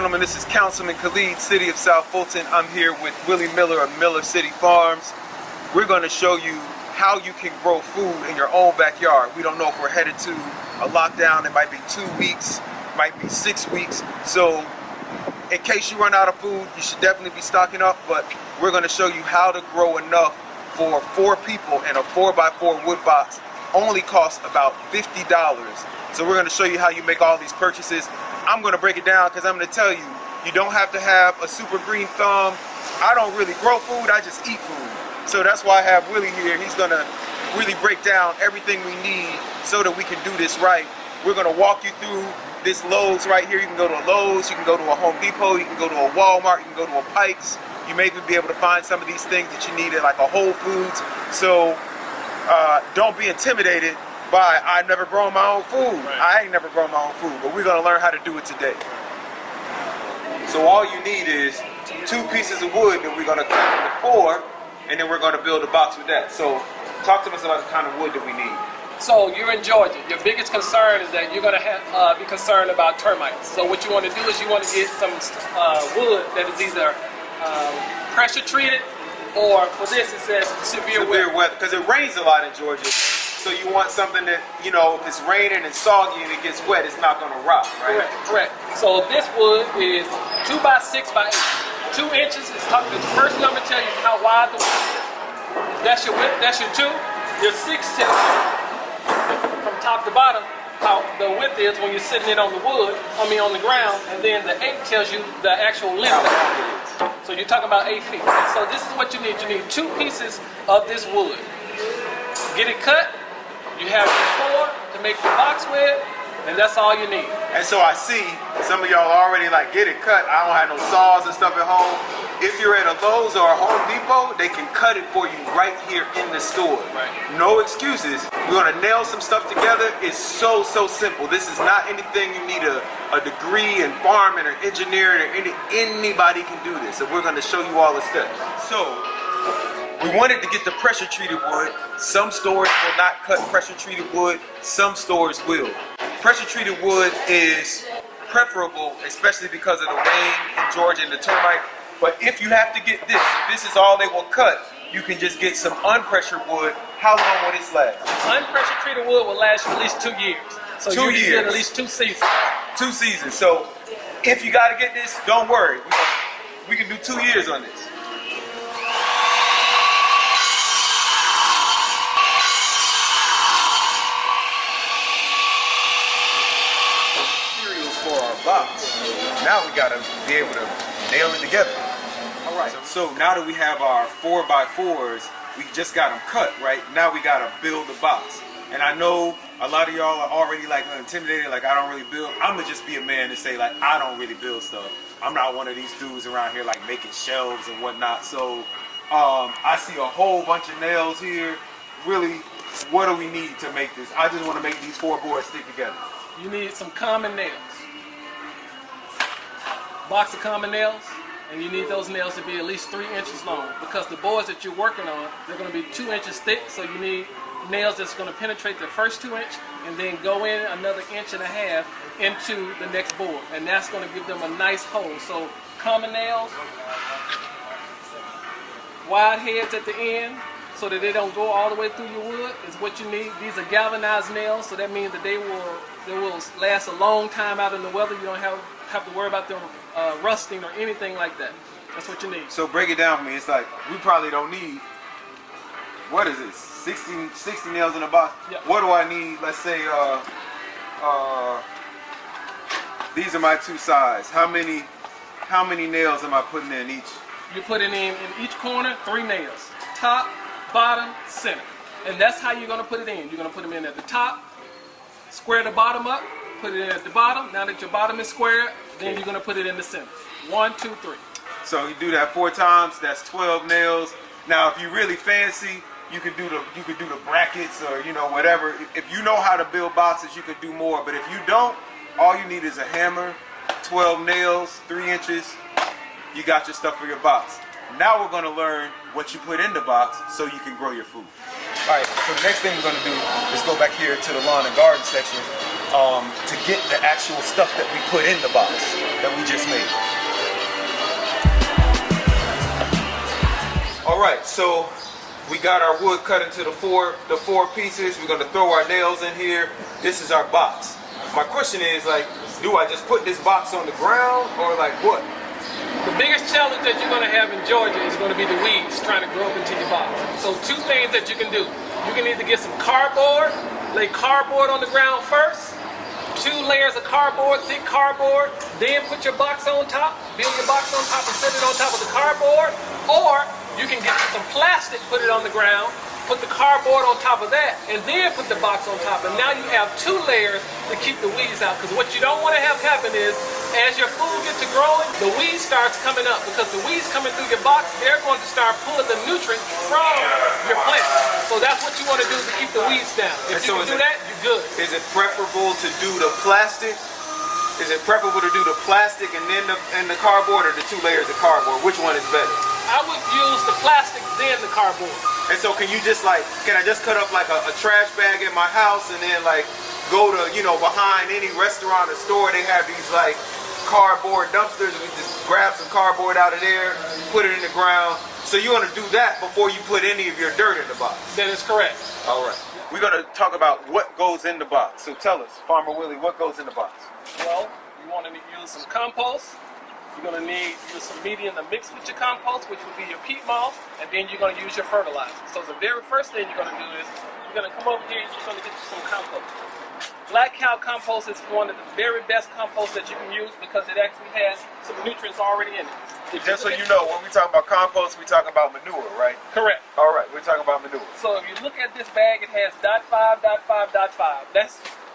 gentlemen, this is Councilman Khalid, City of South Fulton. I'm here with Willie Miller of Miller City Farms. We're going to show you how you can grow food in your own backyard. We don't know if we're headed to a lockdown. It might be 2 weeks, might be 6 weeks. So in case you run out of food, you should definitely be stocking up, but we're going to show you how to grow enough for 4 people in a 4x4 wood box. Only costs about $50. So we're going to show you how you make all these purchases. I'm going to break it down because I'm going to tell you, you don't have to have a super green thumb. I don't really grow food, I just eat food. So that's why I have Willie here. He's going to really break down everything we need so that we can do this right. We're going to walk you through this Lowe's right here. You can go to a Lowe's, you can go to a Home Depot, you can go to a Walmart, you can go to a Pikes. You may even be able to find some of these things that you need at like a Whole Foods. So don't be intimidated by I've never grown my own food. Right. I ain't never grown my own food, but we're going to learn how to do it today. So all you need is 2 pieces of wood that we're going to cut into 4, and then we're going to build a box with that. So talk to us about the kind of wood that we need. So you're in Georgia. Your biggest concern is that you're going to be concerned about termites. So what you want to do is you want to get some wood that is either pressure treated, or for this it says severe weather. Because it rains a lot in Georgia. So you want something that, you know, if it's raining and soggy and it gets wet, it's not going to rot, right? Correct. So this wood is 2x6x8. 2 inches is the first number tells you how wide the wood is. That's your width, that's your 2. Your 6 tells you from top to bottom how the width is when you're sitting it on the wood, on the ground, and then the 8 tells you the actual length of it. So you're talking about 8 feet. So this is what you need. You need 2 pieces of this wood. Get it cut. You have your 4 to make the box with, and that's all you need. And so I see some of y'all already like get it cut. I don't have no saws and stuff at home. If you're at a Lowe's or a Home Depot, they can cut it for you right here in the store. Right. No excuses. We're gonna nail some stuff together. It's so simple. This is not anything you need a degree in farming or engineering or anybody can do this. So we're gonna show you all the steps. So we wanted to get the pressure treated wood. Some stores will not cut pressure treated wood. Some stores will. Pressure treated wood is preferable, especially because of the rain in Georgia and the termite. But if you have to get this, if this is all they will cut, you can just get some unpressured wood. How long will this last? Unpressured treated wood will last for at least 2 years. So 2 years. You get at least 2 seasons. 2 seasons. So if you got to get this, don't worry. We can do 2 years on this. For our box. Now we gotta be able to nail it together. All right. So now that we have our 4x4s, we just got them cut, right? Now we gotta build the box. And I know a lot of y'all are already like intimidated, like I don't really build. I'm gonna just be a man and say like I don't really build stuff. I'm not one of these dudes around here like making shelves and whatnot. So I see a whole bunch of nails here. Really, what do we need to make this? I just want to make these 4 boards stick together. You need some common nails. Box of common nails, and you need those nails to be at least 3 inches long, because the boards that you're working on, they're going to be 2 inches thick, so you need nails that's going to penetrate the first 2 inch and then go in another 1.5 inches into the next board, and that's going to give them a nice hole. So common nails, wide heads at the end so that they don't go all the way through your wood is what you need. These are galvanized nails, so that means that they will last a long time out in the weather. You don't have to worry about them rusting or anything like that. That's what you need. So break it down for me. It's like we probably don't need, what is it, 60 nails in a box? Yep. What do I need? Let's say these are my 2 sides. How many nails am I putting in each? You're putting in each corner 3 nails. Top, bottom, center. And that's how you're going to put it in. You're going to put them in at the top, square the bottom up, put it in at the bottom. Now that your bottom is squared, then you're going to put it in the center. 1, 2, 3. So you do that 4 times. That's 12 nails. Now, if you're really fancy, you could do the brackets or whatever. If you know how to build boxes, you could do more. But if you don't, all you need is a hammer, 12 nails, 3 inches. You got your stuff for your box. Now we're going to learn what you put in the box so you can grow your food. All right. So the next thing we're going to do is go back here to the lawn and garden section. to get the actual stuff that we put in the box that we just made. All right, so we got our wood cut into the four pieces. We're gonna throw our nails in here. This is our box. My question is, like, do I just put this box on the ground or like what? The biggest challenge that you're going to have in Georgia is going to be the weeds trying to grow up into your box. So two things that you can do. You can either get some cardboard, lay cardboard on the ground first, 2 layers of cardboard, thick cardboard, then put your box on top, build your box on top and set it on top of the cardboard, or you can get some plastic, put it on the ground, put the cardboard on top of that, and then put the box on top. And now you have 2 layers to keep the weeds out. Because what you don't want to have happen is, as your food gets to growing, the weed starts coming up. Because the weeds coming through your box, they're going to start pulling the nutrients from your plant. So that's what you want to do to keep the weeds down. If you can do that, you're good. Is it preferable to do the plastic? Is it preferable to do the plastic and then the cardboard, or the 2 layers of cardboard? Which one is better? I would use the plastic, then the cardboard. And so can you just like, can I just cut up like a trash bag in my house and then like go to, you know, behind any restaurant or store, they have these like cardboard dumpsters, and we just grab some cardboard out of there, put it in the ground. So you want to do that before you put any of your dirt in the box? That is correct. All right. We're going to talk about what goes in the box. So tell us, Farmer Willie, what goes in the box? Well, you want to use some compost. You're going to need some medium to mix with your compost, which would be your peat moss, and then you're going to use your fertilizer. So the very first thing you're going to do is you're going to come over here and you're going to get you some compost. Black cow compost is one of the very best compost that you can use because it actually has some nutrients already in it. Just so you know, when we talk about compost, we talk about manure, right? Correct. All right, we're talking about manure. So if you look at this bag, it has .5, .5, .5.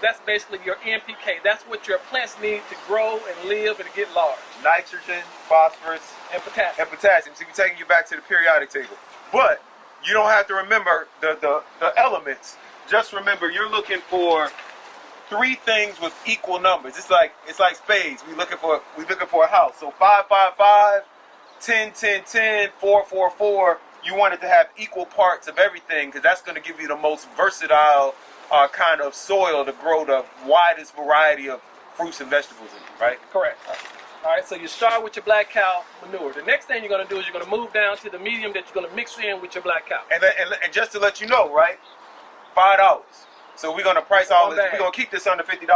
That's basically your NPK. That's what your plants need to grow and live and to get large. Nitrogen, phosphorus, and potassium. So we're taking you back to the periodic table. But you don't have to remember the elements. Just remember you're looking for 3 things with equal numbers. It's like spades. We're looking for a house. So 5, 5, 5, 10, 10, 10, 4, 4, 4. You want it to have equal parts of everything because that's going to give you the most versatile kind of soil to grow the widest variety of fruits and vegetables in it, right? Correct. All right, so you start with your black cow manure. The next thing you're going to do is you're going to move down to the medium that you're going to mix in with your black cow. And just to let you know, right, $5. So we're going to price all this. We're going to keep this under $50.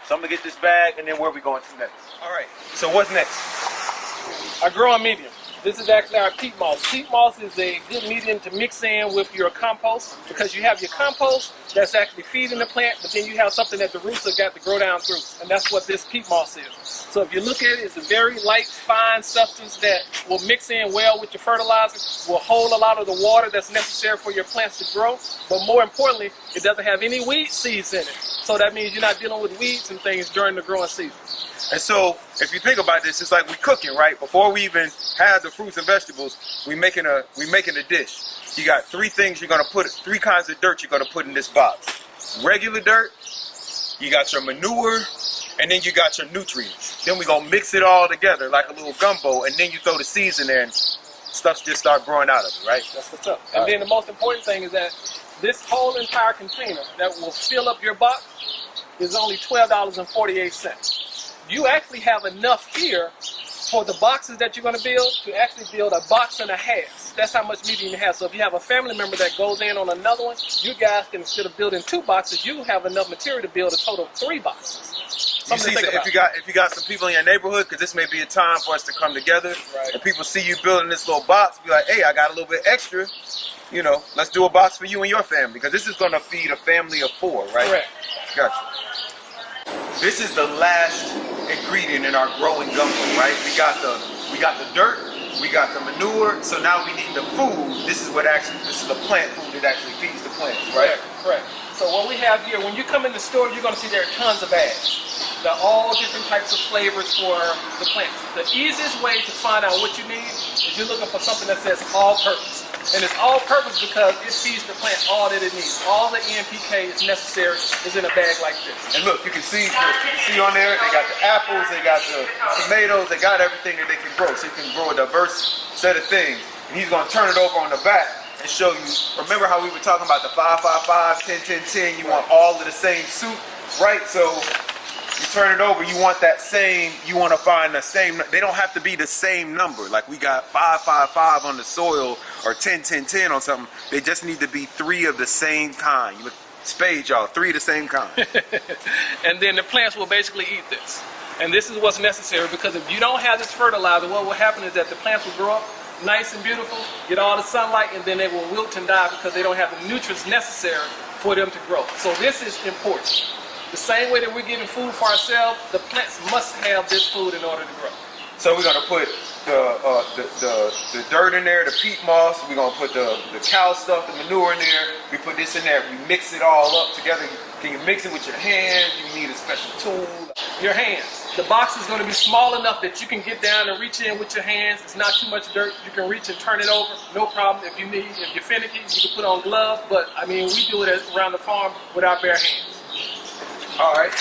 So I'm going to get this bag, and then where are we going to next? All right, so what's next? Our growing medium. This is actually our peat moss. Peat moss is a good medium to mix in with your compost because you have your compost that's actually feeding the plant, but then you have something that the roots have got to grow down through, and that's what this peat moss is. So if you look at it, it's a very light, fine substance that will mix in well with your fertilizer, will hold a lot of the water that's necessary for your plants to grow, but more importantly, it doesn't have any weed seeds in it. So that means you're not dealing with weeds and things during the growing season. And so, if you think about this, it's like we're cooking, right? Before we even have the fruits and vegetables, we making a dish. You got 3 things you're gonna put, 3 kinds of dirt you're gonna put in this box. Regular dirt, you got your manure, and then you got your nutrients. Then we're gonna mix it all together like a little gumbo, and then you throw the seeds in there, and stuff just start growing out of it, right? That's what's up. And then the most important thing is that this whole entire container that will fill up your box is only $12.48. You actually have enough here for the boxes that you're going to build to actually build a box and a half. That's how much medium you have. So if you have a family member that goes in on another one, you guys can, instead of building 2 boxes, you have enough material to build a total of 3 boxes. You see, if you got some people in your neighborhood, because this may be a time for us to come together, right, and people see you building this little box, be like, hey, I got a little bit extra, you know, let's do a box for you and your family, because this is going to feed a family of 4, right? Correct. Gotcha. This is the last ingredient in our growing gumbo, right? We got the dirt, we got the manure, so now we need the food. This is the plant food that actually feeds the plants, right? Correct. So what we have here, when you come in the store, you're going to see there are tons of bags. They're all different types of flavors for the plants. The easiest way to find out what you need is you're looking for something that says all-purpose. And it's all-purpose because it feeds the plant all that it needs. All the NPK is necessary is in a bag like this. And look, you can see on there, they got the apples, they got the tomatoes, they got everything that they can grow. So you can grow a diverse set of things. And he's going to turn it over on the back and show you. Remember how we were talking about the 5, 5, 5, 10, 10, 10? You want all of the same soup. right? So you turn it over, you want that same, you want to find the same, they don't have to be the same number. Like we got 5, 5, 5 on the soil or 10, 10, 10 on something. They just need to be 3 of the same kind. You look, spade, y'all, 3 of the same kind. And then the plants will basically eat this. And this is what's necessary, because if you don't have this fertilizer, what will happen is that the plants will grow up nice and beautiful, get all the sunlight, and then they will wilt and die because they don't have the nutrients necessary for them to grow. So this is important. The same way that we're getting food for ourselves, the plants must have this food in order to grow. So we're gonna put the dirt in there, the peat moss. We're gonna put the cow stuff, the manure in there. We put this in there. We mix it all up together. Can you mix it with your hands? You need a special tool. Your hands. The box is going to be small enough that you can get down and reach in with your hands. It's not too much dirt. You can reach and turn it over. No problem. If you're finicky, you can put on gloves. But I mean, we do it around the farm with our bare hands. All right.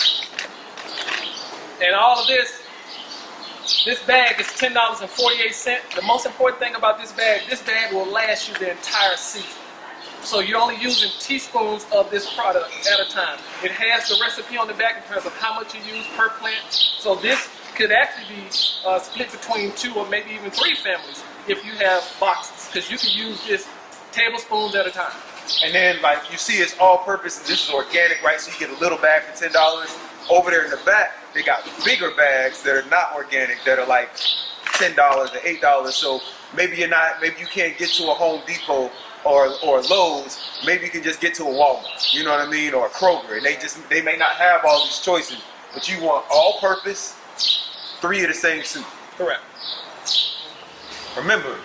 And all of this bag is $10.48. The most important thing about this bag will last you the entire season. So you're only using teaspoons of this product at a time. It has the recipe on the back in terms of how much you use per plant. So this could actually be split between 2 or maybe even 3 families if you have boxes, because you can use this tablespoons at a time. And then, like you see, it's all-purpose. This is organic, right? So you get a little bag for $10. Over there in the back, they got bigger bags that are not organic that are like $10 or $8. So maybe you can't get to a Home Depot or Lowe's. Maybe you can just get to a Walmart, you know what I mean, or a Kroger, and they may not have all these choices, but you want all-purpose, 3 of the same soup. Correct. Remember,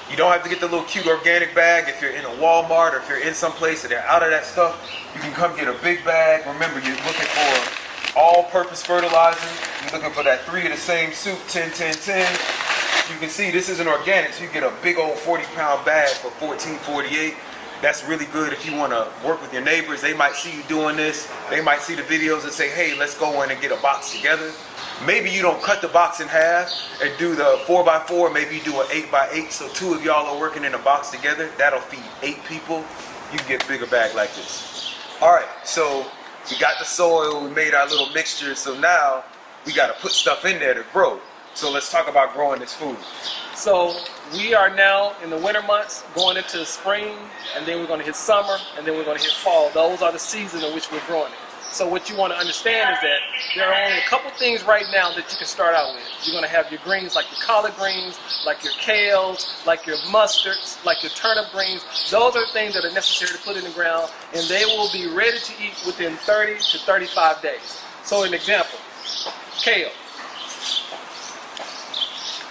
you don't have to get the little cute organic bag. If you're in a Walmart or if you're in some place that they're out of that stuff, you can come get a big bag. Remember, you're looking for all-purpose fertilizer. You're looking for that 3 of the same soup, 10, 10, 10. You can see this isn't organic, so you get a big old 40-pound bag for $14.48. That's really good if you want to work with your neighbors. They might see you doing this. They might see the videos and say, hey, let's go in and get a box together. Maybe you don't cut the box in half and do the 4x4. Maybe you do an 8x8, so 2 of y'all are working in a box together. That'll feed 8 people. You can get a bigger bag like this. All right, so we got the soil. We made our little mixture. So now we got to put stuff in there to grow. So let's talk about growing this food. So we are now in the winter months, going into spring, and then we're going to hit summer, and then we're going to hit fall. Those are the seasons in which we're growing it. So what you want to understand is that there are only a couple things right now that you can start out with. You're going to have your greens like your collard greens, like your kales, like your mustards, like your turnip greens. Those are things that are necessary to put in the ground, and they will be ready to eat within 30 to 35 days. So an example, kale.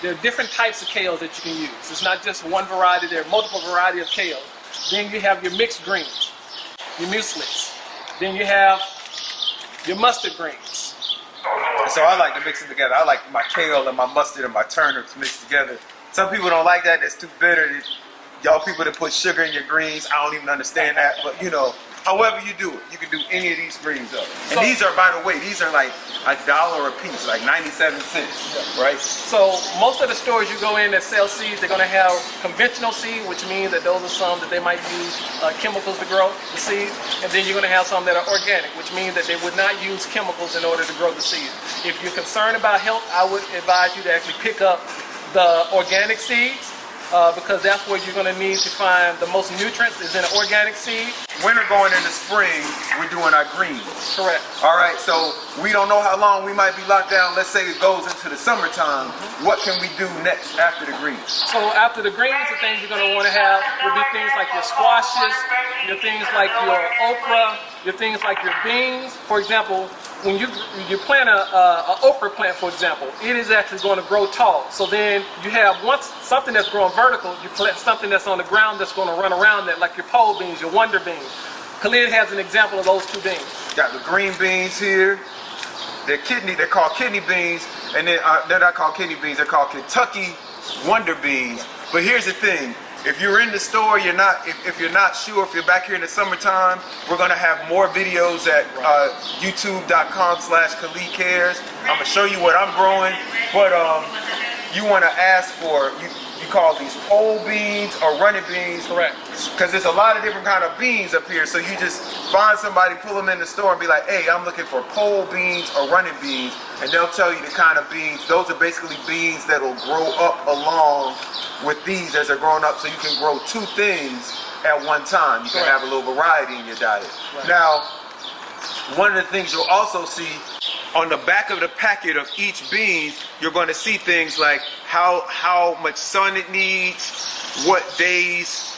There are different types of kales that you can use. It's not just one variety, there are multiple varieties of kale. Then you have your mixed greens, your mucilage. Then you have your mustard greens. So I like to mix it together. I like my kale and my mustard and my turnips mixed together. Some people don't like that, that's too bitter. Y'all people that put sugar in your greens, I don't even understand that, but you know, however you do it, you can do any of these greens up. And these are, by the way, these are like $1 a piece, like 97 cents, right? So most of the stores you go in that sell seeds, they're going to have conventional seed, which means that those are some that they might use chemicals to grow the seeds. And then you're going to have some that are organic, which means that they would not use chemicals in order to grow the seeds. If you're concerned about health, I would advise you to actually pick up the organic seeds. Because that's where you're going to need to find the most nutrients is in an organic seed. Winter going into spring, we're doing our greens. Correct. All right, so we don't know how long we might be locked down. Let's say it goes into the summertime. What can we do next after the greens? So after the greens, the things you're going to want to have would be things like your squashes, your things like your okra, your things like your beans. For example, when you plant a okra plant, for example, it is actually going to grow tall. So then you have something that's growing vertical, you plant something that's on the ground that's going to run around that, like your pole beans, your wonder beans. Khalid has an example of those 2 beans. Got the green beans here. They're called kidney beans, and they're not called kidney beans. They're called Kentucky wonder beans. But here's the thing. If you're in the store, if you're not sure, if you're back here in the summertime, we're going to have more videos at youtube.com/Khalid Cares. I'm going to show you what I'm growing, but you want to ask for, you call these pole beans or running beans. Correct. Because there's a lot of different kind of beans up here. So you just find somebody, pull them in the store and be like, hey, I'm looking for pole beans or running beans. And they'll tell you the kind of beans. Those are basically beans that will grow up along with these as they're growing up. So you can grow two things at one time. You can have a little variety in your diet. Right. Now, one of the things you'll also see on the back of the packet of each bean, you're going to see things like how much sun it needs, what days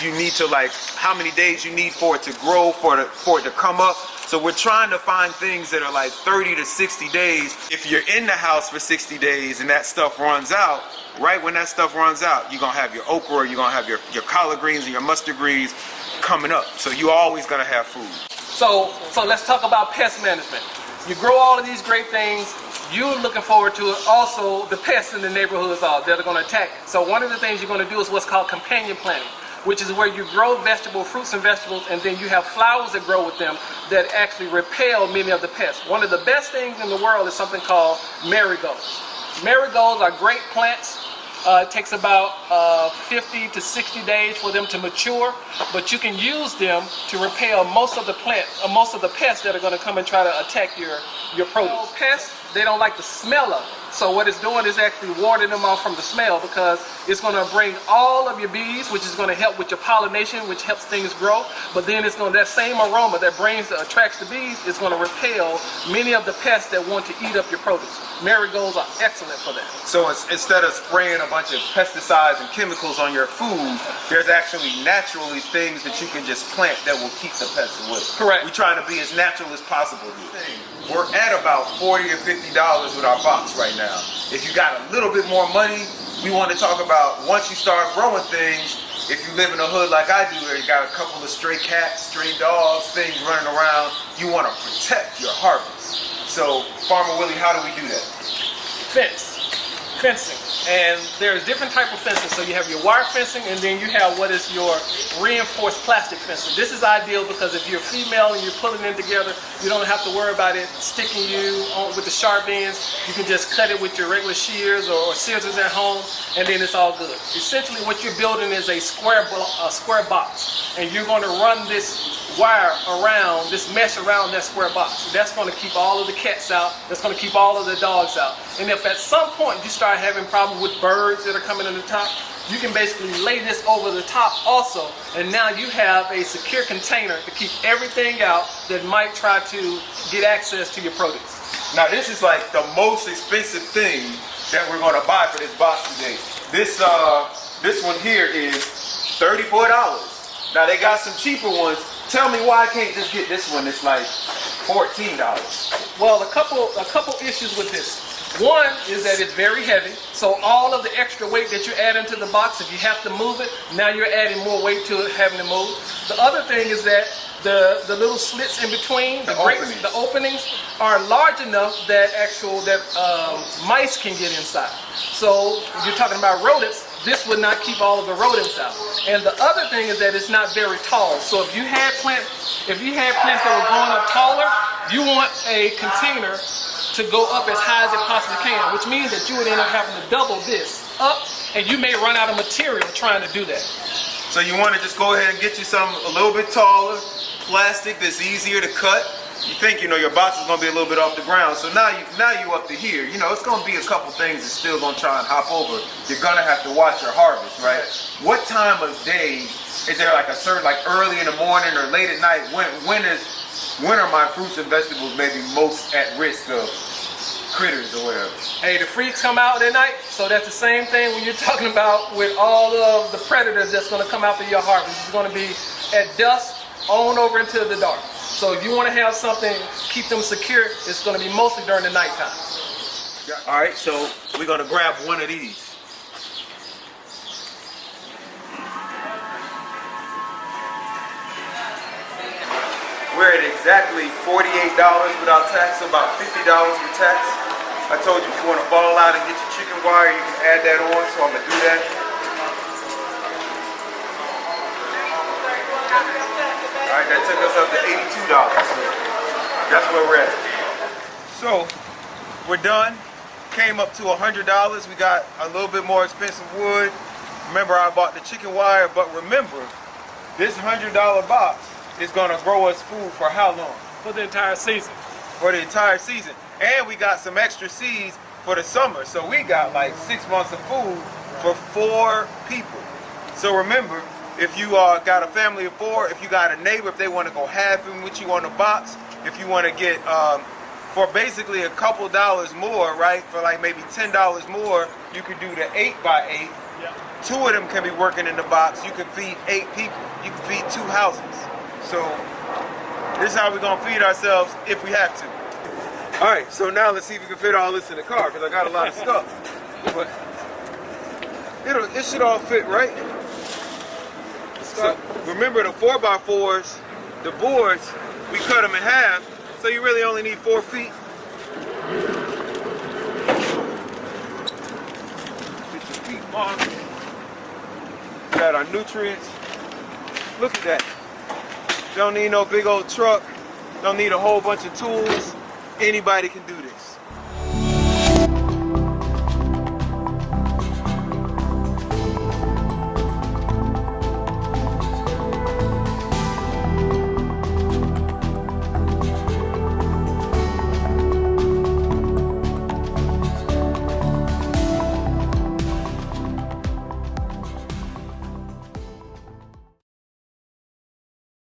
you need to, like how many days you need for it to grow, for it to come up. So we're trying to find things that are like 30 to 60 days. If you're in the house for 60 days and that stuff runs out, right when that stuff runs out, you're going to have your okra, or you're going to have your collard greens and your mustard greens coming up. So you're always going to have food. So let's talk about pest management. You grow all of these great things, you're looking forward to it. Also, the pests in the neighborhoods that are going to attack it. So one of the things you're going to do is what's called companion planting, which is where you grow fruits and vegetables, and then you have flowers that grow with them that actually repel many of the pests. One of the best things in the world is something called marigolds. Marigolds are great plants. It takes about 50 to 60 days for them to mature, but you can use them to repel most of the pests that are going to come and try to attack your produce. Pests, they don't like the smell of it. So what it's doing is actually warding them off from the smell, because it's going to bring all of your bees, which is going to help with your pollination, which helps things grow. But then it's going to, that same aroma that attracts the bees is going to repel many of the pests that want to eat up your produce. Marigolds are excellent for that. So instead of spraying a bunch of pesticides and chemicals on your food, there's actually naturally things that you can just plant that will keep the pests away. Correct. We're trying to be as natural as possible here. We're at about $40 or $50 with our box right now. If you got a little bit more money, we want to talk about once you start growing things. If you live in a hood like I do, where you got a couple of stray cats, stray dogs, things running around, you want to protect your harvest. So, Farmer Willie, how do we do that? Fencing. And there's different type of fencing. So you have your wire fencing, and then you have what is your reinforced plastic fencing. This is ideal because if you're female and you're pulling them together, you don't have to worry about it sticking you on with the sharp ends. You can just cut it with your regular shears or scissors at home, and then it's all good. Essentially, what you're building is a square box, and you're going to run this wire around, this mesh around that square box. That's going to keep all of the cats out. That's going to keep all of the dogs out. And if at some point you start having problems with birds that are coming in the top, you can basically lay this over the top also, and now you have a secure container to keep everything out that might try to get access to your produce. Now this is like the most expensive thing that we're going to buy for this box today. This one here is $34. Now they got some cheaper ones. Tell me why I can't just get this one that's like $14. Well, a couple issues with this. One is that it's very heavy, so all of the extra weight that you add into the box, if you have to move it, now you're adding more weight to it having to move. The other thing is that the little slits in between, the openings are large enough that mice can get inside. So if you're talking about rodents, this would not keep all of the rodents out. And the other thing is that it's not very tall. So if you had plants that were growing up taller, you want a container to go up as high as it possibly can, which means that you would end up having to double this up, and you may run out of material trying to do that. So you want to just go ahead and get you something a little bit taller, plastic that's easier to cut. You think your box is going to be a little bit off the ground, so now you up to here. It's going to be a couple things that's still going to try and hop over. You're going to have to watch your harvest, right? What time of day is there, like a certain, like early in the morning or late at night? When are my fruits and vegetables maybe most at risk of critters or whatever? Hey, the freaks come out at night, so that's the same thing when you're talking about with all of the predators that's going to come after your harvest. It's going to be at dusk on over into the dark. So if you want to have something, keep them secure, it's going to be mostly during the nighttime. All right, so we're going to grab one of these. We're at exactly $48 without tax, so about $50 with tax. I told you if you want to ball out and get your chicken wire, you can add that on, so I'm going to do that. All right, that took us up to $82. So that's where we're at. So we're done. came up to $100. We got a little bit more expensive wood. Remember, I bought the chicken wire, but remember, this $100 box is gonna grow us food for how long? For the entire season. For the entire season. And we got some extra seeds for the summer. So we got like 6 months of food for 4 people. So remember, if you got a family of 4, if you got a neighbor, if they want to go halving with you on the box, if you want to get for basically a couple dollars more, right? For like maybe $10 more, you could do the 8x8. Yeah. 2 of them can be working in the box. You can feed 8 people. You can feed 2 houses. So this is how we're gonna feed ourselves if we have to. All right, so now let's see if we can fit all this in the car because I got a lot of stuff. But it should all fit, right? So remember the 4x4s, the boards, we cut them in half, so you really only need 4 feet. 50 feet long. Got our nutrients. Look at that. Don't need no big old truck. Don't need a whole bunch of tools. Anybody can do this.